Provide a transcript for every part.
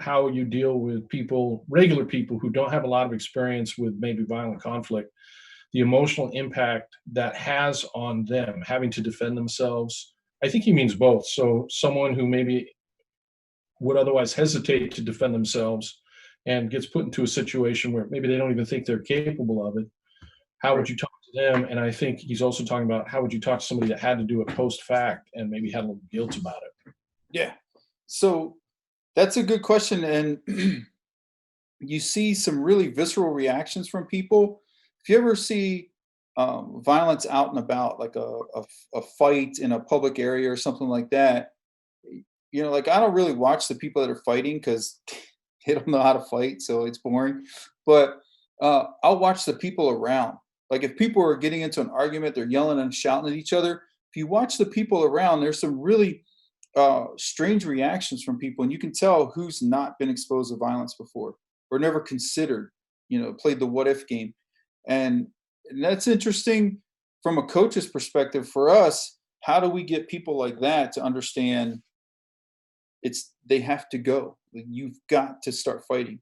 how you deal with people, regular people who don't have a lot of experience with maybe violent conflict, the emotional impact that has on them having to defend themselves. I think he means both. So someone who maybe would otherwise hesitate to defend themselves and gets put into a situation where maybe they don't even think they're capable of it. How Right. would you talk to them? And I think he's also talking about how would you talk to somebody that had to do it post fact and maybe had a little guilt about it. Yeah. So that's a good question. And you see some really visceral reactions from people. If you ever see violence out and about, like a fight in a public area or something like that, like I don't really watch the people that are fighting because they don't know how to fight, so it's boring. But I'll watch the people around. Like if people are getting into an argument, they're yelling and shouting at each other. If you watch the people around, there's some really strange reactions from people, and you can tell who's not been exposed to violence before or never considered, played the what if game. And that's interesting from a coach's perspective for us. How do we get people like that to understand they have to go? Like, you've got to start fighting.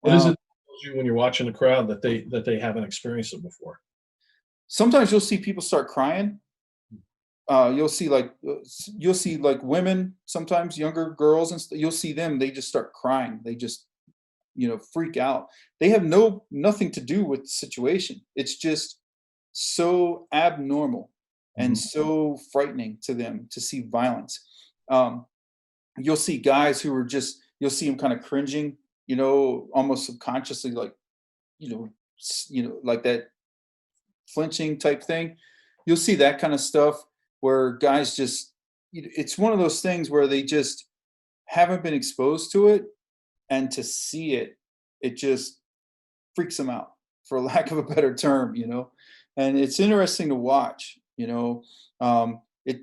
What is it Um, that tells you when you're watching a crowd that they haven't experienced it before? Sometimes you'll see people start crying. You'll see like women, sometimes younger girls, and you'll see them. They just start crying. They just freak out. They have nothing to do with the situation. It's just so abnormal and Mhm. so frightening to them to see violence. Um, you'll see guys who are just you'll see them kind of cringing, almost subconsciously, like like that flinching type thing. You'll see that kind of stuff where guys just it's one of those things where they just haven't been exposed to it, and to see it, it just freaks them out, for lack of a better term. And it's interesting to watch. It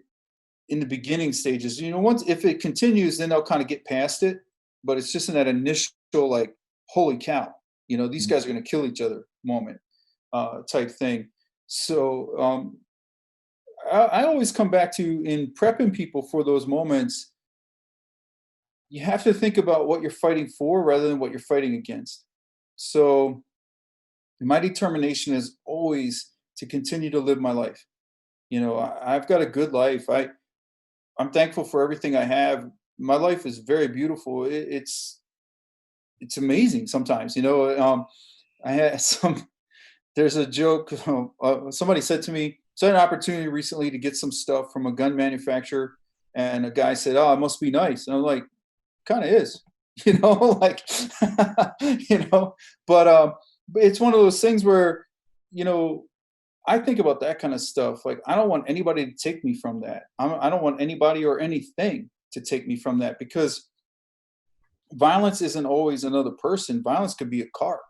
in the beginning stages. Once if it continues, then they'll kind of get past it. But it's just in that initial, like, holy cow, these guys are going to kill each other moment, type thing. So I always come back to, in prepping people for those moments, you have to think about what you're fighting for rather than what you're fighting against. So my determination is always to continue to live my life. I've got a good life. I'm thankful for everything I have. My life is very beautiful. It's amazing sometimes. I had some. There's a joke. Somebody said to me, "So I had an opportunity recently to get some stuff from a gun manufacturer," and a guy said, "Oh, it must be nice." And I'm like, "Kind of is," like, you know. But it's one of those things where, you know, I think about that kind of stuff. Like, I don't want anybody to take me from that. I don't want anybody or anything to take me from that, because violence isn't always another person. Violence could be a car.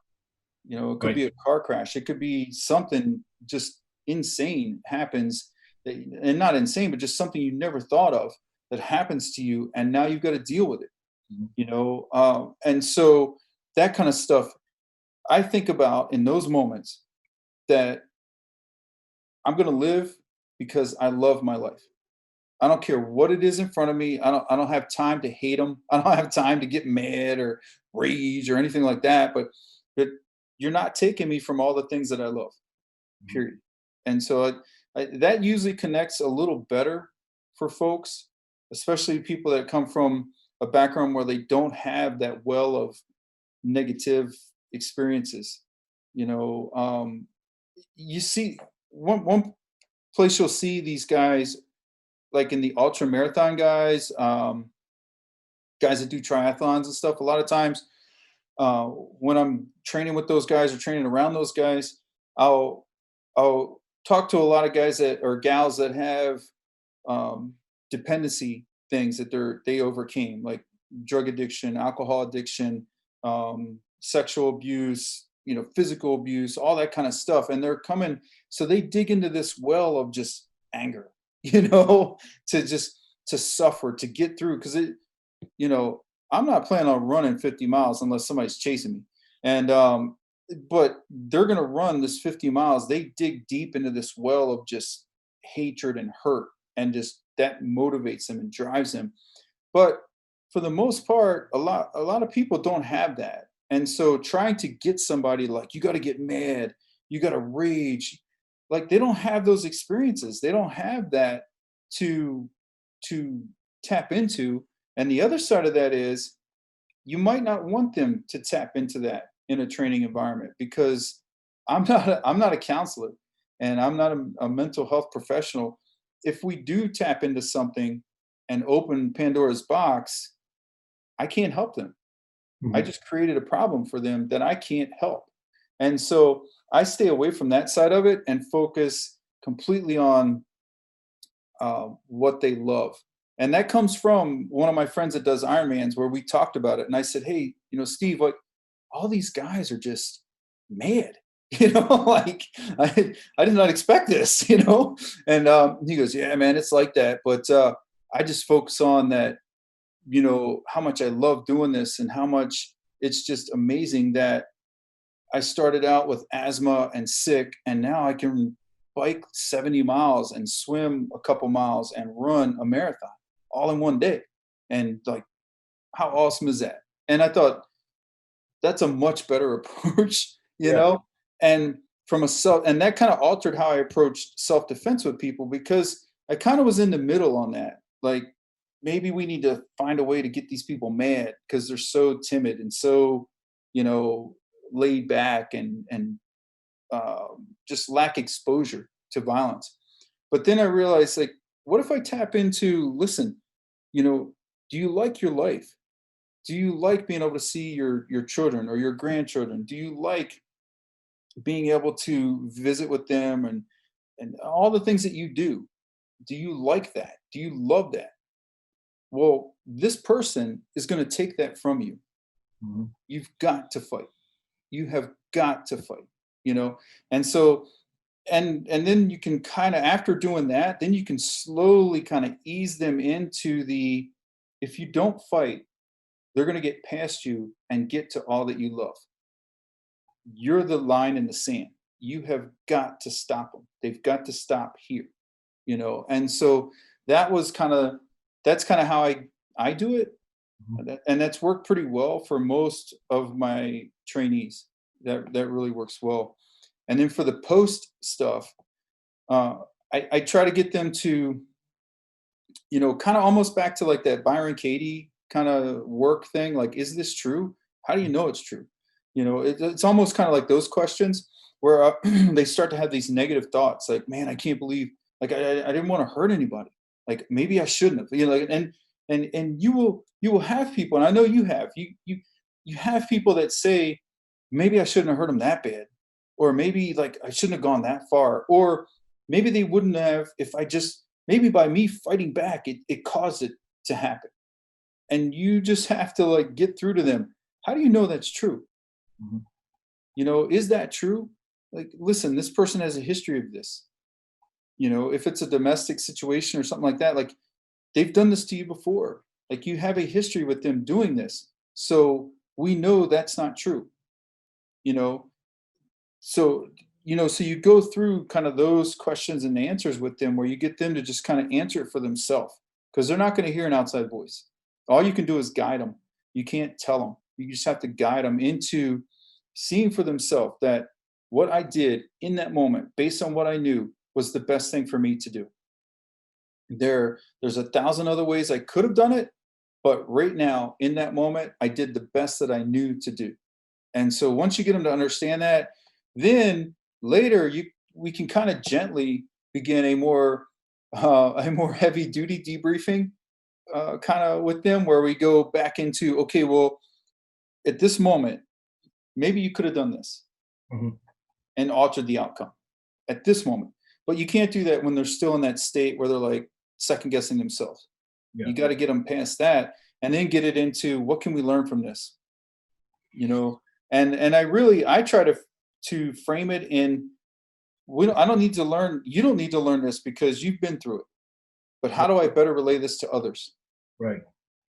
It could Right. be a car crash. It could be something just insane happens, and not insane, but just something you never thought of that happens to you, and now you've got to deal with it. Mhm. And so that kind of stuff, I think about in those moments, that I'm going to live because I love my life. I don't care what it is in front of me. I don't have time to hate them. I don't have time to get mad or rage or anything like that. But you're not taking me from all the things that I love. Mhm. Period. And so that usually connects a little better for folks, especially people that come from a background where they don't have that well of negative experiences. You see one place you'll see these guys, like in the ultra marathon guys, guys that do triathlons and stuff. A lot of times, when I'm training with those guys or training around those guys, I'll I'll talk to a lot of guys that or gals that have um, dependency things that they overcame, like drug addiction, alcohol addiction, sexual abuse, physical abuse, all that kind of stuff. And they're coming, so they dig into this well of just anger, to suffer, to get through, because you know, I'm not planning on running 50 miles unless somebody's chasing me. And but they're gonna run this 50 miles. They dig deep into this well of just hatred and hurt, and just that motivates them and drives them. But for the most part, a lot of people don't have that. And so trying to get somebody like, you got to get mad, you got to rage, like they don't have those experiences. They don't have that to to tap into. And the other side of that is you might not want them to tap into that in a training environment because I'm not a counselor and I'm not a mental health professional. If we do tap into something and open Pandora's box, I can't help them. I Mhm. just created a problem for them that I can't help. And so I stay away from that side of it and focus completely on what they love. And that comes from one of my friends that does Ironmans, where we talked about it. And I said, hey, Steve, like all these guys are just mad. Like I did not expect this, And he goes, yeah, man, it's like that. But I just focus on that, how much I love doing this and how much it's just amazing that I started out with asthma and sick, and now I can bike 70 miles and swim a couple miles and run a marathon all in one day. And like, how awesome is that? And I thought that's a much better approach, Yeah. And and that kind of altered how I approached self defense with people because I kind of was in the middle on that. Like, maybe we need to find a way to get these people mad because they're so timid and so, you know, laid back and just lack exposure to violence. But then I realized, like, what if I tap into, listen, do you like your life? Do you like being able to see your children or your grandchildren? Do you like being able to visit with them and all the things that you do? Do you like that? Do you love that? Well, this person is going to take that from you. Mhm. You've got to fight. You have got to fight, you know? And so and then you can kind of, after doing that, then you can slowly kind of ease them into the, if you don't fight, they're going to get past you and get to all that you love. You're the line in the sand. You have got to stop them. They've got to stop here, And so that was kind of that's kind of how I do it, Mhm. and that's worked pretty well for most of my trainees. That really works well. And then for the post stuff, uh, I try to get them to, kind of almost back to like that Byron Katie kind of work thing. Like, is this true? How do you know it's true? It's almost kind of like those questions where they start to have these negative thoughts, like, man, I can't believe, like, I didn't want to hurt anybody. Like, maybe I shouldn't have, like, and you will have people, and I know you have, you have people that say, maybe I shouldn't have hurt them that bad, or maybe like I shouldn't have gone that far, or maybe they wouldn't have if I just, maybe by me fighting back, it caused it to happen. And you just have to like get through to them. How do you know that's true? Mhm. Is that true? Like, listen, this person has a history of this. If it's a domestic situation or something like that, like they've done this to you before. Like, you have a history with them doing this. So we know that's not true, you know? So, so you go through kind of those questions and answers with them where you get them to just kind of answer it for themselves because they're not going to hear an outside voice. All you can do is guide them. You can't tell them. You just have to guide them into seeing for themselves that what I did in that moment, based on what I knew, was the best thing for me to do. There's a thousand other ways I could have done it, but right now, in that moment, I did the best that I knew to do. And so once you get them to understand that, then later we can kind of gently begin a more heavy duty debriefing, kind of with them, where we go back into, okay, well, at this moment, maybe you could have done this Mhm. and altered the outcome at this moment. But you can't do that when they're still in that state where they're like second guessing themselves. Yeah. You got to get them past that and then get it into, what can we learn from this? And I try to frame it in, I don't need to learn, you don't need to learn this because you've been through it, but how do I better relay this to others? Right.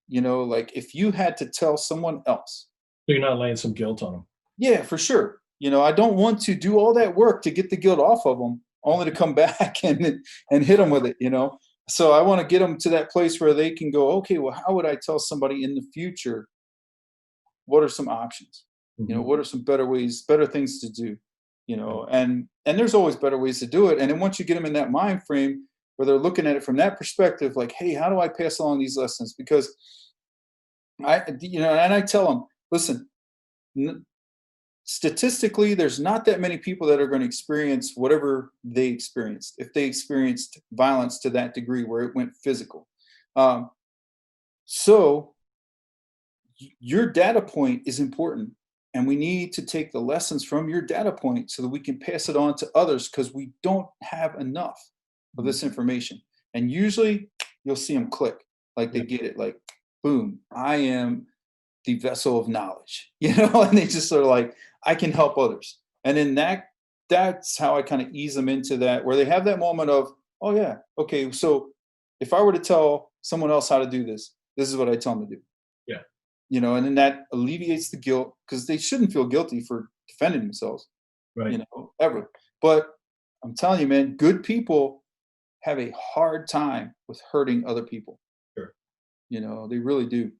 Like, if you had to tell someone else, So you're not laying some guilt on them. yeah, for sure, I don't want to do all that work to get the guilt off of them only to come back and hit them with it. So I want to get them to that place where they can go, okay, well, how would I tell somebody in the future, what are some options? Mhm. What are some better ways, better things to do? And there's always better ways to do it. And then once you get them in that mind frame where they're looking at it from that perspective, like, hey, how do I pass along these lessons? Because and I tell them, listen, n- statistically, there's not that many people that are going to experience whatever they experienced if they experienced violence to that degree where it went physical. Um, so your data point is important, and we need to take the lessons from your data point so that we can pass it on to others, because we don't have enough of Mhm. this information. And usually you'll see them click, like they Yeah. get it, like, boom, I am the vessel of knowledge, and they just sort of like, I can help others. And then that's how I kind of ease them into that, where they have that moment of, oh yeah, okay, so if I were to tell someone else how to do this, this is what I tell them to do. Yeah. And then that alleviates the guilt, because they shouldn't feel guilty for defending themselves, Right. ever. But I'm telling you, man, good people have a hard time with hurting other people. Sure. They really do.